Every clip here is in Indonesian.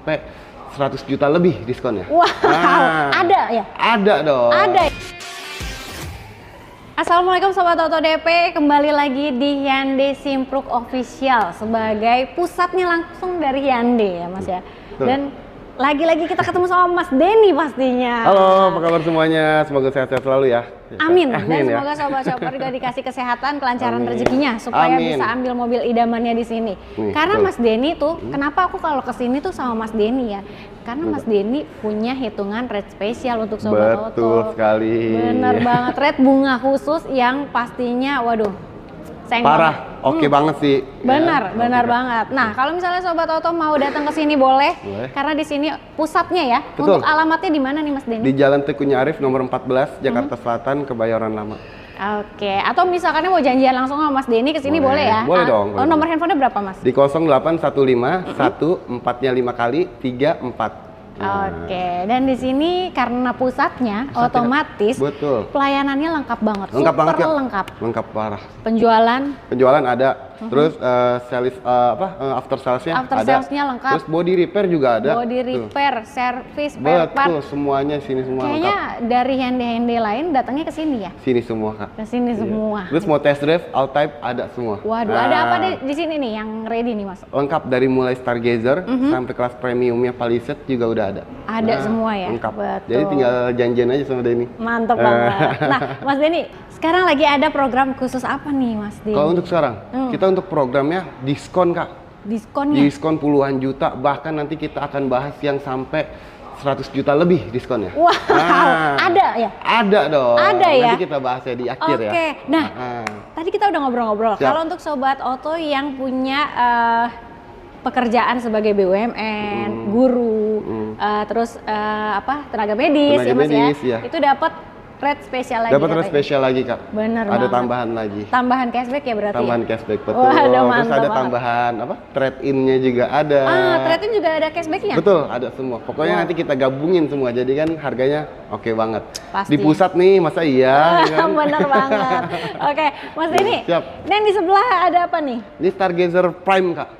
sampai 100 juta lebih diskonnya. Wow, ada ya? Ada dong. Ada. Assalamualaikum Sobat Oto DP, kembali lagi di Hyundai Simpruk Official sebagai pusatnya langsung dari Hyundai ya Mas ya. Dan lagi-lagi kita ketemu sama Mas Denny pastinya. Halo, apa kabar semuanya? Semoga sehat-sehat selalu ya. Amin. Dan ya. semoga sobat-sobat juga dikasih kesehatan, kelancaran rezekinya supaya bisa ambil mobil idamannya di sini. Karena Mas Denny tuh, kenapa aku kalau kesini tuh sama Mas Denny ya? Karena Mas Denny punya hitungan rate spesial untuk Sobat Oto. Betul sekali. Bener banget, rate bunga khusus yang pastinya, waduh, parah, oke banget sih. Benar, ya, benar banget. Nah, kalau misalnya Sobat Oto mau datang ke sini boleh, karena di sini pusatnya ya. Betul. Untuk alamatnya di mana nih Mas Denny? Di Jalan Tekunya Arif nomor 14, Jakarta Selatan, Kebayoran Lama. Oke, atau misalkan mau janjian langsung sama Mas Denny ke sini boleh ya? Boleh dong. Oh, nomor handphonenya berapa Mas? Di 0815 1 4-nya 5 kali 34. Oke, dan di sini karena pusatnya otomatis pelayanannya lengkap banget, lengkap super banget, lengkap. Lengkap parah. Penjualan ada, terus after salesnya after ada. salesnya lengkap. Terus body repair juga ada. Body repair, service, spare part. Betul, semuanya sini semua kayaknya lengkap. dari Hyundai lain datangnya ke sini ya? Sini semua Kak. Ke sini semua. Terus mau test drive, all type ada semua. Waduh, ada apa di sini nih yang ready nih Mas? Lengkap dari mulai Stargazer sampai kelas premiumnya Palisade juga udah ada. Ada semua ya? Lengkap. Betul. Jadi tinggal janjian aja sama Denny. Mantap banget. Nah, Mas Denny, sekarang lagi ada program khusus apa nih Mas Denny? Kalau untuk sekarang, kita untuk programnya diskon Kak. Diskonnya? Diskon puluhan juta, bahkan nanti kita akan bahas yang sampai 100 juta lebih diskonnya. Wow, ada ya? Ada dong. Ada ya? Nanti kita bahasnya di akhir ya. Oke, nah tadi kita udah ngobrol-ngobrol. Kalau untuk Sobat Oto yang punya pekerjaan sebagai BUMN, guru, terus tenaga medis ya Mas ya, itu dapat rate spesial lagi. Dapat rate spesial lagi Kak. Bener ada banget. tambahan lagi. Tambahan cashback ya berarti? Tambahan ya? cashback, betul. Waduh, terus ada tambahan trade-in-nya juga ada. Trade-in juga ada cashbacknya? Betul, ada semua. Pokoknya nanti kita gabungin semua, jadi kan harganya oke banget. Pasti. Di pusat nih, masa iya? Kan? Bener banget. Oke, Mas Denny. Siap. Dan di sebelah ada apa nih? Ini Stargazer Prime Kak.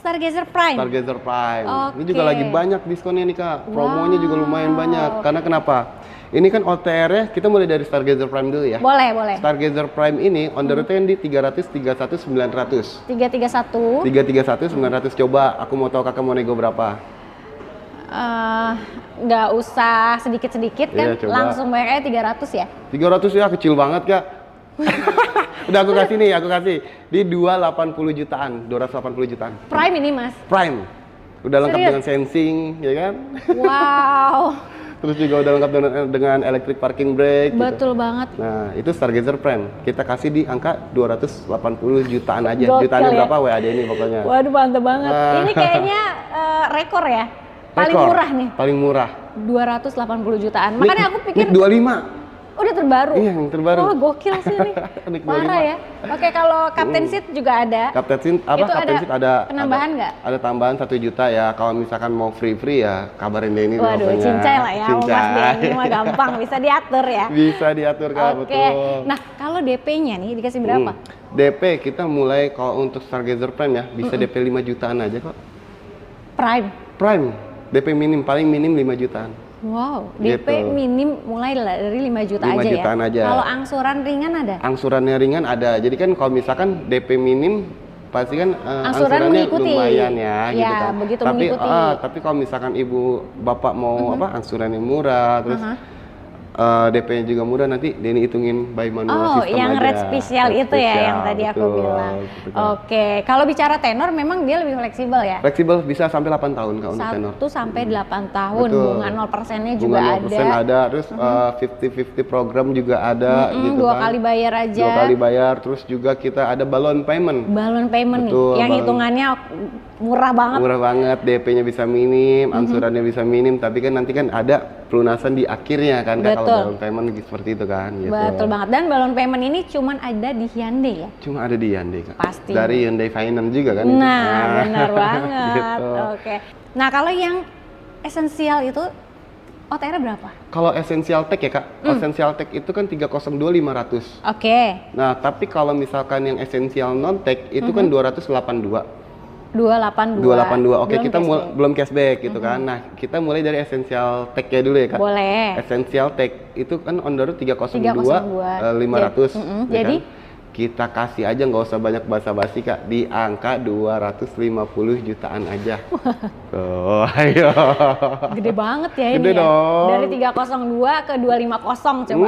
Stargazer Prime? Stargazer Prime. Oke. Ini juga lagi banyak diskonnya nih Kak. Promonya juga lumayan banyak. Karena kenapa? Ini kan OTR-nya, kita mulai dari Stargazer Prime dulu ya. Boleh, boleh. Stargazer Prime ini on the road-nya di 331 900. 331. 331 900. Coba aku mau tahu Kakak mau nego berapa? Nggak usah sedikit-sedikit kan, langsung bayar aja 300 ya? 300 ya, kecil banget Kak. Udah aku kasih nih, di 280 jutaan, 280 jutaan. Prime ini Mas? Prime. Udah lengkap dengan sensing, ya kan? Wow. Terus juga udah lengkap dengan electric parking brake. Betul banget. Nah, itu Stargazer Prime. Kita kasih di angka 280 jutaan aja. Gokil Jutaan ya? berapa WAD ini pokoknya. Waduh, mantep banget. Ini kayaknya rekor ya? Paling murah nih? Paling murah. 280 jutaan. Makanya aku pikir... Nik 25. Udah terbaru? Iya, yang terbaru. Oh, gokil sih nih. Parah ya. Oke, kalau Captain Seat juga ada. Captain Seat ada penambahan nggak? Ada tambahan 1 juta ya. Kalau misalkan mau free ya kabarin Denny. Waduh, cincai lah ya. Cincai. Mas Denny mah gampang, bisa diatur ya. Bisa diatur Kak, betul. Nah, kalau DP-nya nih dikasih berapa? DP kita mulai kalau untuk Stargazer Prime ya, bisa DP 5 jutaan aja kok. Prime. DP paling minim 5 jutaan. Wow, DP gitu. Minim mulai dari 5 juta 5 aja jutaan ya? Aja. Kalau angsuran ringan ada? Angsurannya ringan ada. Jadi kan kalau misalkan DP minim pasti kan angsurannya mengikuti. Lumayan ya gitu kan. Begitu tapi, mengikuti. Tapi kalau misalkan ibu bapak mau angsurannya murah terus DP-nya juga murah, nanti Denny hitungin by manual system yang aja. Rate spesial itu ya yang tadi aku bilang. Oke, kalau bicara tenor memang dia lebih fleksibel ya? Fleksibel, bisa sampai 8 tahun kalau untuk tenor. 1 sampai 8 tahun, bunga 0%-nya juga bunga 0% ada. Terus 50-50 program juga ada gitu 2 kali bayar aja. 2 kali bayar, terus juga kita ada balloon payment. Balloon payment nih, yang hitungannya murah banget. Murah banget, DP-nya bisa minim, angsurannya bisa minim, tapi kan nanti kan ada pelunasan di akhirnya kan, kalau balloon payment seperti itu kan. Gitu. Betul banget, dan balloon payment ini cuman ada di Hyundai ya? Cuma ada di Hyundai Kak. Pasti. Dari Hyundai Finance juga kan. Nah, benar banget. Gitu. Oke. Nah, kalau yang esensial itu OTR berapa? Kalau Essential Tech ya Kak, Essential Tech itu kan 302.500. Oke. Nah, tapi kalau misalkan yang Essential Non Tech itu kan 282. 282. Oke, Belum kita cashback. belum cashback gitu kan. Nah, kita mulai dari essential tag-nya dulu ya, Kak. Boleh. Essential tag itu kan on the road 302, 302. 500. Ya Jadi kan? Kita kasih aja, nggak usah banyak basa-basi, Kak, di angka 250 jutaan aja. Tuh, ayo. gede banget ya ini Gede ya. dong. Dari 302 ke 250 coba.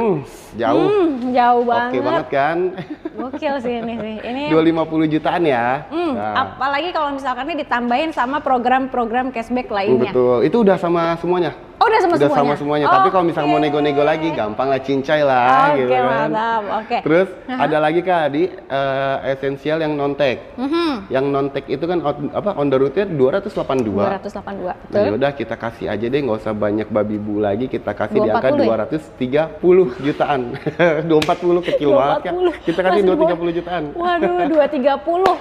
Jauh. Jauh banget. Oke banget kan? Gokil sih ini sih. Ini 250 jutaan ya. apalagi kalau misalkan ini ditambahin sama program-program cashback lainnya. Betul. Itu udah sama semuanya. Oh, udah sama Udah semuanya. sama semuanya. Tapi kalau misalnya mau nego-nego lagi, gampang lah, cincai lah. Oke, gitu kan. mantap. Oke. Terus ada lagi, Kak, di esensial yang non-tag. Yang non-tag itu kan on the route-nya 282. 282, Nah, betul. yaudah kita kasih aja deh, nggak usah banyak babi bu lagi, kita kasih di angka 240 ya? 230 jutaan. 240 kecil banget kan. 240. Kita kasih Masih 230 jutaan. Waduh, 230.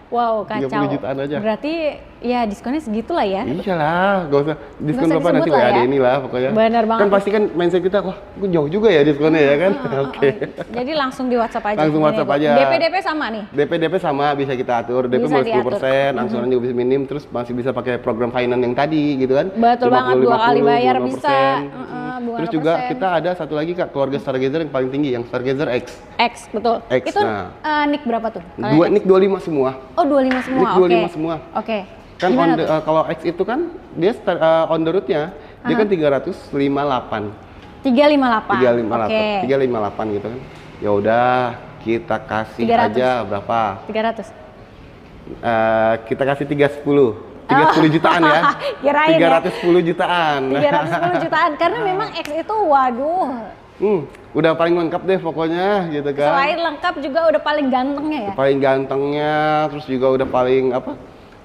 Wow, kacau. 30 jutaan aja. Berarti ya diskonnya segitulah ya. Iyalah, gak usah diskon usah berapa nanti disebut lah WA ya. ini lah pokoknya. Bener banget. Kan pasti kan mindset kita, wah gue jauh juga ya diskonnya ya kan. Oke. Jadi langsung di WhatsApp aja. Langsung WhatsApp aja. DP sama nih. DP sama bisa kita atur, DP Bisa mulai diatur. 10%, angsuran juga bisa minim, terus masih bisa pakai program finance yang tadi gitu kan. Betul banget, 2 kali bayar 25%. bisa. Terus juga kita ada satu lagi, Kak, keluarga Stargazer yang paling tinggi, yang Stargazer X. X, betul. X, Itu nah. nick berapa tuh? Kalian X? Nick 25 semua. Oh, 25 semua. Nick Oke. 25 semua. Oke. Kan Gimana tuh? kalau X itu kan dia on the route-nya dia kan 358. 358. 358. Oke. 358 gitu kan. Ya udah, kita kasih 300. aja berapa? 300. Kita kasih 310. 310 jutaan ya. Kirain ya. 310 jutaan. 310 jutaan karena memang X itu waduh. Udah paling lengkap deh pokoknya gitu kan. Selain lengkap juga udah paling gantengnya ya. Paling gantengnya, terus juga udah paling apa?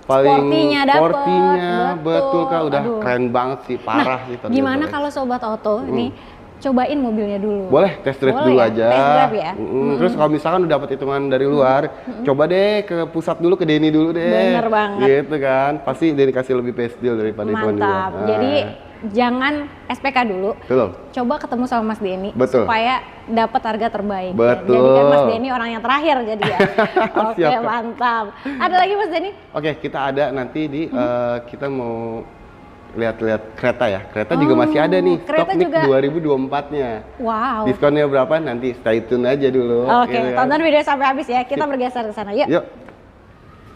Paling Sportinya dapet, sportinya, betul Kak, udah Aduh. keren banget sih, parah sih. Gimana kalau Sobat Auto nih cobain mobilnya dulu? Boleh test drive Boleh dulu ya? aja. Test drive ya? Terus kalau misalkan udah dapat hitungan dari luar, coba deh ke pusat dulu, ke Denny dulu deh. Bener banget. Gitu kan, pasti Denny kasih lebih best deal daripada hitungan di luar. Mantap. Jadi jangan SPK dulu. Betul. Coba ketemu sama Mas Denny Betul. supaya dapat harga terbaik. Betul. Jadi kan Mas Denny orang yang terakhir jadi ya. Oke, Siap, Kak. mantap. Ada lagi Mas Denny? Oke, kita ada nanti di kita mau lihat-lihat kereta ya. Kereta juga masih ada nih. kereta Stok nih juga. 2024-nya. Wow. Diskonnya berapa nanti stay tune aja dulu. Oke, gitu kan. tonton video sampai habis ya. Kita bergeser ke sana. Yuk. Yuk.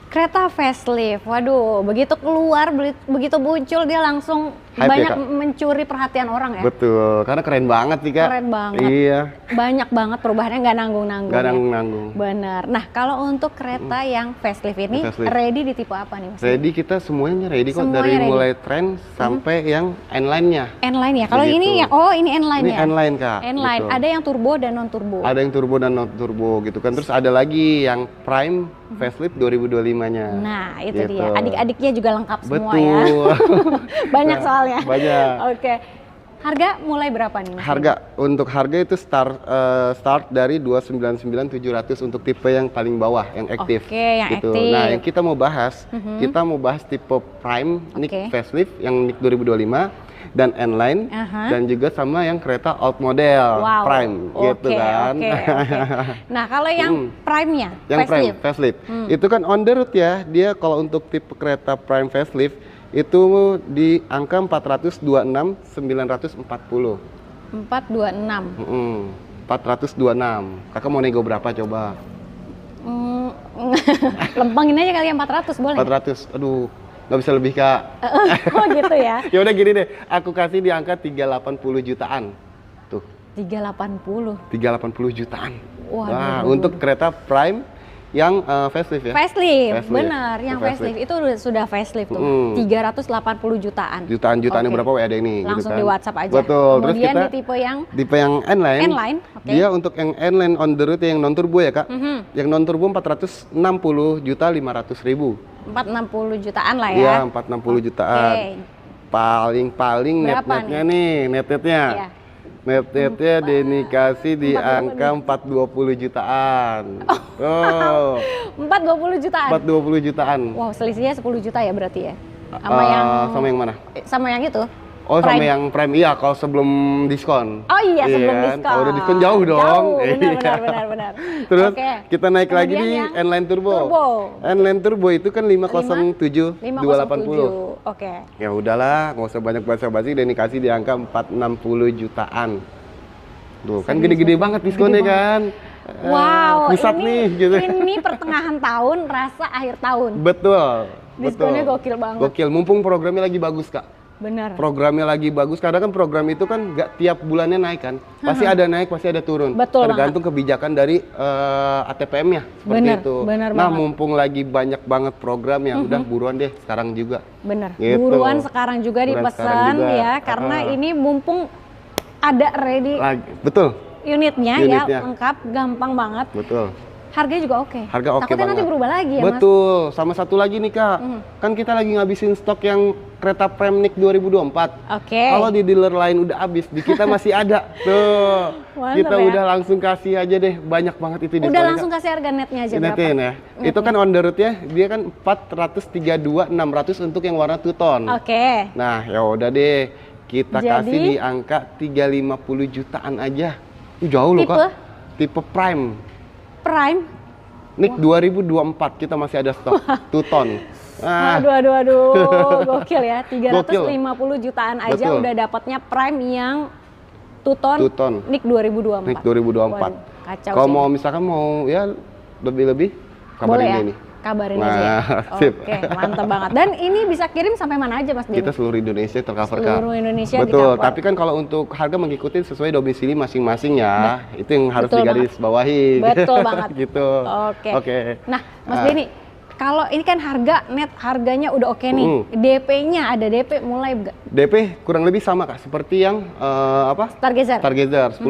Kereta facelift, waduh, begitu keluar, begitu muncul dia langsung Hype ya, banyak Kak? mencuri perhatian orang ya. Betul, karena keren banget sih Kak. Keren banget. Iya, Banyak banget perubahannya, nggak nanggung-nanggung. gak ya. nanggung-nanggung. Benar. Nah, kalau untuk kereta yang facelift ini Facelift. ready di tipe apa nih Mas? Ready, kita semuanya ready kok, Semuanya dari ready. mulai tren sampai yang N-line-nya. N-line ya. Kalau Begitu. ini ya, ini N-line Ini ya. N-line Kak. N-line. gitu. Ada yang turbo dan non turbo. Ada yang turbo dan non turbo gitu kan. Terus ada lagi yang prime facelift 2025-nya. Nah, itu Gitu. dia. Adik-adiknya juga lengkap semua Betul. ya. Banyak soalnya. Banyak. Oke. Harga mulai berapa nih Mas? Untuk harga itu start dari 299.700 untuk tipe yang paling bawah, yang aktif. Oke, yang gitu. aktif. Nah, yang kita mau bahas tipe prime Nick Oke. facelift yang Nick 2025 dan N-line Aha. dan juga sama yang kereta old model Wow. prime gitu Oke, kan. oke. Nah, kalau yang prime-nya, Yang facelift. prime facelift itu kan on the road ya, dia kalau untuk tipe kereta prime facelift itu di angka 426.940. 426. 426. Kakak mau nego berapa coba? Lempengin aja kali yang 400 boleh? 400. Aduh, nggak bisa lebih Kak. Oh gitu ya. Ya udah gini deh, aku kasih di angka 380 jutaan. Tuh, 380. 380 jutaan. Waduh. Wah, untuk kereta prime yang facelift ya. Facelift, Facelift. benar. Yang Facelift. facelift itu sudah facelift tuh. 380 jutaan. Jutaan-jutaan Oke. berapa WD ini Langsung gitu kan. di WhatsApp aja. Betul. Terus Kemudian kita di tipe yang tipe yang N-line, N-line, oke. dia untuk yang N-line on the road yang non turbo ya Kak. Mhm. Yang non turbo 460.500.000. 460 jutaan lah ya. Iya, 460 jutaan. Oke. Paling Berapa net-netnya nih, net-netnya. Iya. Net-netnya dikasih di angka 420 jutaan. Oh, 420 jutaan. 420 jutaan. Wow, selisihnya 10 juta ya berarti ya. Sama yang Sama yang mana? sama yang itu. Oh, sama yang Prime, iya, kalau sebelum diskon. Oh iya, sebelum diskon. Kalau udah diskon jauh dong. Jauh, Iya. benar. Terus Oke. kita naik lagi Kemudian di yang N-Line Turbo. Turbo. N-Line Turbo itu kan 507 280. Oke. Ya udahlah, nggak usah banyak basa-basi, dan dikasih di angka 460 jutaan. Tuh, kan gede-gede banget diskonnya kan. Wow, Pusat ini, nih gitu. ini pertengahan tahun, rasa akhir tahun. Betul. Diskonnya betul. gokil banget. Gokil, mumpung programnya lagi bagus, Kak. Benar. Programnya lagi bagus, karena kan program itu kan nggak tiap bulannya naik kan. Pasti ada naik, pasti ada turun. Betul tergantung kebijakan dari ATPM-nya, seperti Bener, itu. bener Nah, banget. mumpung lagi banyak banget program ya, udah buruan deh sekarang juga. Bener. Gitu. Buruan sekarang juga Buruan dipesan sekarang juga. ya, karena ini mumpung ada ready Betul, unitnya Unitnya. ya, lengkap, gampang banget. betul. Harganya juga oke. Harga oke Takutnya nanti banget. berubah lagi ya, Mas? Betul. Sama satu lagi nih, Kak. Kan kita lagi ngabisin stok yang kereta Premnik 2024. Oke. Kalau di dealer lain udah habis, di kita masih ada. Tuh. Mantap Kita ya. udah langsung kasih aja deh. Banyak banget itu Udah diskonnya, langsung Kak. kasih harga netnya aja Netin berapa? ya. Itu kan on the road ya, dia kan 432.600 untuk yang warna two tone. Oke. Nah, ya udah deh. Kita Jadi? kasih di angka 350 jutaan aja. Jauh loh, Tipe? Kak. Tipe Prime. Prime. Nik 2024 kita masih ada stok two tone. Ah, Aduh, gokil ya. 350 jutaan aja Betul. udah dapatnya Prime yang two-tone Two tone. Nik 2024. Nik 2024. Waduh, kacau Kalau sih. mau misalkan mau ya lebih-lebih, Boleh kabarin ya? ini. Kabarin Nah, aja ya. sip. Oke, mantap banget. Dan ini bisa kirim sampai mana aja, Mas Denny? Kita seluruh Indonesia tercover, Kak. Seluruh Indonesia Betul, di-cover. tapi kan kalau untuk harga mengikuti sesuai domisili masing-masing ya. Itu yang harus betul digarisbawahi. Betul banget. Gitu. Oke. Nah, Mas Denny, kalau ini kan harganya udah oke nih. DP-nya ada DP mulai nggak? DP kurang lebih sama, Kak, seperti yang Stargazer. Stargazer 10%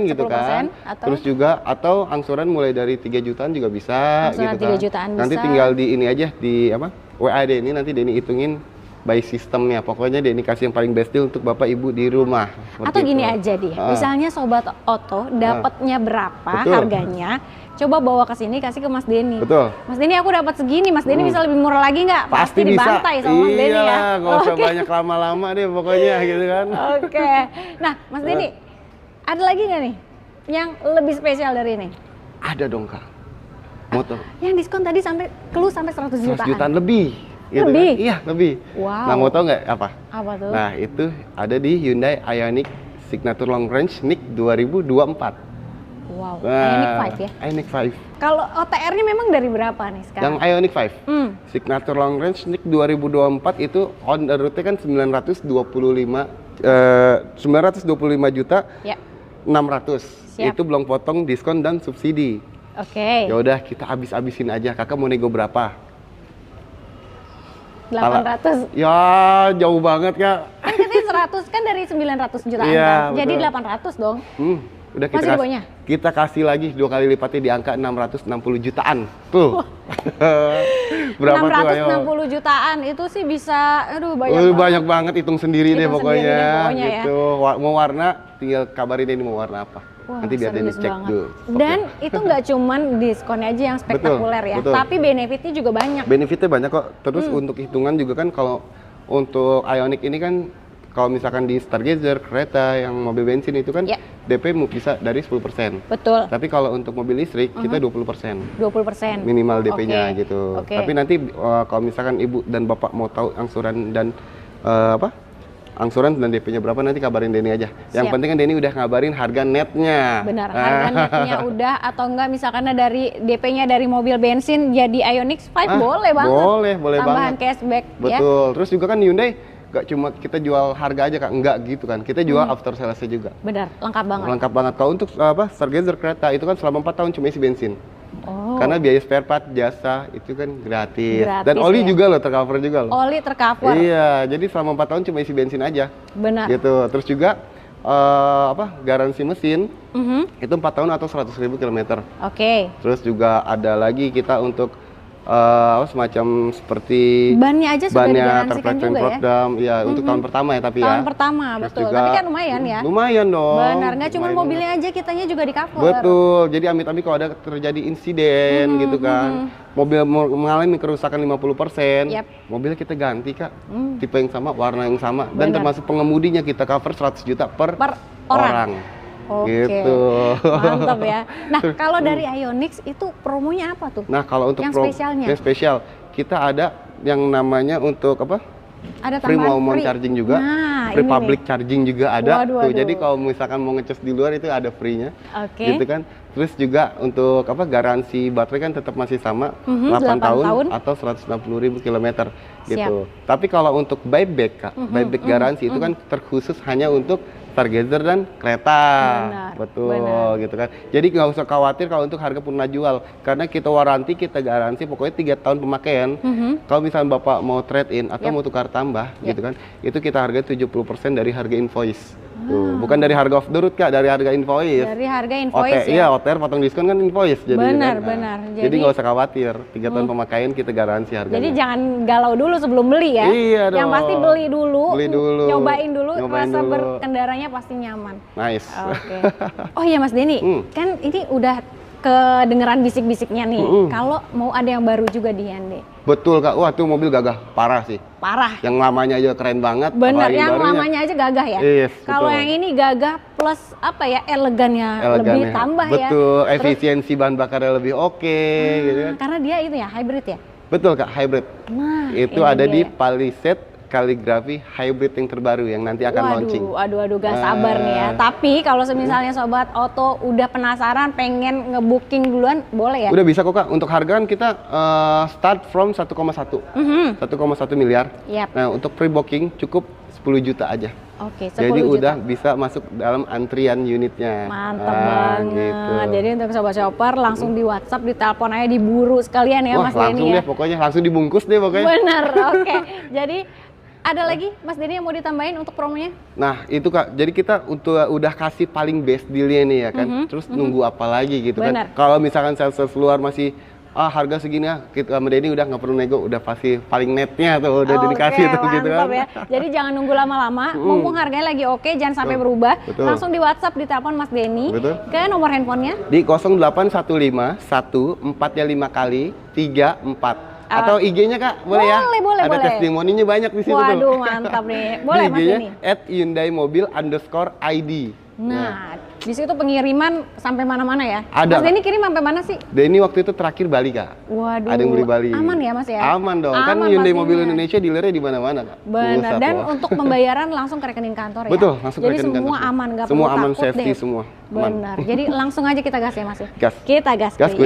gitu 10%, kan. atau? Terus juga atau angsuran mulai dari 3 jutaan juga bisa Angsuran gitu 3 kan. jutaan Nanti bisa. tinggal di ini aja di WA ini nanti Denny hitungin by sistemnya. Pokoknya Denny kasih yang paling best deal untuk Bapak Ibu di rumah. Atau Seperti gini itu. aja dia, misalnya Sobat Oto dapatnya berapa Betul. harganya, coba bawa ke sini kasih ke Mas Denny. Betul. Mas Denny aku dapat segini, Mas Denny bisa lebih murah lagi nggak? Pasti bisa. dibantai sama Mas Denny ya. Iyalah, nggak usah Oke. banyak lama-lama deh pokoknya gitu kan. Oke. Nah, Mas Denny, ada lagi nggak nih yang lebih spesial dari ini? Ada dong, Kak. Motor Yang diskon tadi sampai 100 100 jutaan. jutaan lebih. Gitu Lebih? Kan? Iya, lebih. Wow. Nah, mau tau nggak apa? Apa tuh? Nah, itu ada di Hyundai Ioniq Signature Long Range NIK 2024. Wow. Nah, Ioniq 5 ya. Ioniq 5. Kalau OTR-nya memang dari berapa nih sekarang? Yang Ioniq 5. Hmm. Signature Long Range NIK 2024 itu on the road kan 925 juta Ya. 600. Siap. Itu belum potong diskon dan subsidi. Oke. Ya udah kita habis-habisin aja. Kakak mau nego berapa? 800. Ya, jauh banget, Kak. Kan katanya 100 kan dari 900 jutaan Iya, kan. Jadi betul. 800 dong. Udah Masih di bawahnya? kita kasih lagi 2 kali lipatnya di angka 660 jutaan. Tuh. Berapa tuh, ayo? 660 jutaan itu sih bisa, aduh banyak Oh, banget. banyak banget, hitung sendiri deh Hitung pokoknya. sendiri deh pokoknya ya. Gitu. Mau warna tinggal kabarin ini mau warna apa. Wah, Nanti biar Denny serius cek banget. dulu. Dan itu nggak cuman diskonnya aja yang spektakuler ya, betul. tapi benefitnya juga banyak. Benefitnya banyak kok. Terus untuk hitungan juga kan kalau untuk Ioniq ini kan kalau misalkan di Stargazer, kereta yang mobil bensin itu kan Ya. DP bisa dari 10%. Betul. Tapi kalau untuk mobil listrik kita 20%. 20%. Minimal DP-nya Oke. gitu. Oke. Tapi nanti kalau misalkan Ibu dan Bapak mau tahu angsuran dan angsuran dan DP-nya berapa nanti kabarin Denny aja. Yang Siap. penting kan Denny udah ngabarin harga netnya. Benar, harga netnya udah atau enggak misalkan dari DP-nya dari mobil bensin jadi Ioniq 5 boleh banget. Boleh Tambahan banget. cashback ya. Betul. Terus juga kan Hyundai gak cuma kita jual harga aja, Kak, enggak gitu kan. Kita jual after sales-nya juga. Benar, lengkap banget. Lengkap banget. Kalau untuk Stargazer kereta itu kan selama 4 tahun cuma isi bensin. Oh. Karena biaya spare part, jasa itu kan gratis. Dan Gratis oli ya? juga loh tercover juga loh. Oli tercover. Iya, jadi selama 4 tahun cuma isi bensin aja. Benar. Gitu. Terus juga garansi mesin Mhm. itu 4 tahun atau 100.000 kilometer. Oke. Terus juga ada lagi kita untuk semacam seperti bannya aja sudah digaransikan terpleset juga ya? program, ya untuk tahun pertama ya tapi ya. Tahun pertama, Terus betul. juga, Tapi kan lumayan ya? Lumayan dong. Benar, nggak cuma mobilnya aja, kitanya juga di cover. Betul, jadi amit-amit kalau ada terjadi insiden gitu kan, mobil mengalami kerusakan 50%, mobilnya kita ganti Kak, tipe yang sama, warna yang sama, dan termasuk pengemudinya kita cover 100 juta per orang. Oke, gitu. Mantap ya. Nah, kalau dari Ionix itu promonya apa tuh? Nah, kalau untuk yang spesialnya? Yang spesial, kita ada yang namanya untuk apa? Ada free tambahan moment free charging juga, free public charging juga ada. Tuh, jadi kalau misalkan mau ngecas di luar itu ada free-nya. Gitu kan. Terus juga untuk apa? Garansi baterai kan tetap masih sama, 8 tahun atau 160.000 km gitu. Tapi kalau untuk buyback Kak, buyback garansi itu kan terkhusus hanya untuk Stargazer dan kereta. Betul gitu kan. Jadi nggak usah khawatir kalau untuk harga purna jual, karena kita waranti, kita garansi pokoknya 3 tahun pemakaian. Kalau misalnya Bapak mau trade in atau mau tukar tambah gitu kan, itu kita harga 70% dari harga invoice. Tuh, bukan dari harga off the road Kak, dari harga invoice. Dari harga invoice ya? Iya, OTR potong diskon kan invoice jadi. Benar. Jadi nggak usah khawatir, 3 tahun pemakaian kita garansi harganya. Jadi jangan galau dulu sebelum beli ya. Iya dong. Yang pasti beli dulu. Nyobain dulu, rasa berkendaranya pasti nyaman. Nice. Oke. Oh iya Mas Denny, kan ini udah kedengeran bisik-bisiknya nih. Kalau mau ada yang baru juga di Hyundai. Betul Kak, wah tuh mobil gagah parah sih. Parah. Yang lamanya aja keren banget. Bener, yang lamanya aja gagah ya. Yes, kalau yang ini gagah plus apa ya, elegannya lebih tambah ya. Betul, efisiensi bahan bakarnya lebih oke. Gitu kan. Karena dia itu ya hybrid ya. Betul Kak, hybrid. Nah, itu ada di Palisade Calligraphy hybrid yang terbaru yang nanti akan launching. Waduh, gak sabar nih ya. Tapi kalau misalnya Sobat Oto udah penasaran, pengen ngebooking duluan, boleh ya? Udah bisa kok Kak. Untuk harga kan kita start from 1,1 miliar. Nah, untuk pre-booking cukup 10 juta aja. Oke, 10 jadi juta. Udah bisa masuk dalam antrian unitnya. Mantap banget. Gitu. Jadi untuk Sobat Shopper langsung di WhatsApp, di telepon aja, diburu sekalian ya. Mas Denny. Langsung deh pokoknya, langsung dibungkus deh pokoknya. Bener, oke. Jadi ada lagi Mas Denny yang mau ditambahin untuk promonya? Nah itu Kak, jadi kita udah kasih paling best dealnya nih ya kan. Terus nunggu apa lagi gitu kan. Kalau misalkan sales luar masih harga segini ya, kita sama Denny udah nggak perlu nego, udah pasti paling netnya tuh udah dikasih tuh gitu kan. Ya. Jadi jangan nunggu lama-lama, mumpung harganya lagi oke, jangan sampai berubah. Langsung di WhatsApp, di telepon Mas Denny ke nomor handphonenya di 0815 14 ya 5 kali 34. Atau IG-nya Kak, boleh ya? Boleh. Ada testimoninya banyak di situ tuh. Waduh, mantap nih. Boleh Mas Denny? @hyundaimobil_id. Nah, di situ pengiriman sampai mana-mana ya? Ada. Mas Denny kirim sampai mana sih? Denny waktu itu terakhir Bali Kak. Waduh. Ada yang beli Bali. Aman ya Mas ya? Aman dong. Kan Hyundai Mobil Indonesia dealernya di mana-mana Kak. Benar. Dan untuk pembayaran langsung ke rekening kantor ya? Betul, langsung ke rekening kantor. Jadi semua aman, nggak perlu takut deh. Semua aman, safety semua. Benar. Jadi langsung aja kita gas ya Mas ya? Gas. Kita gas. Gas.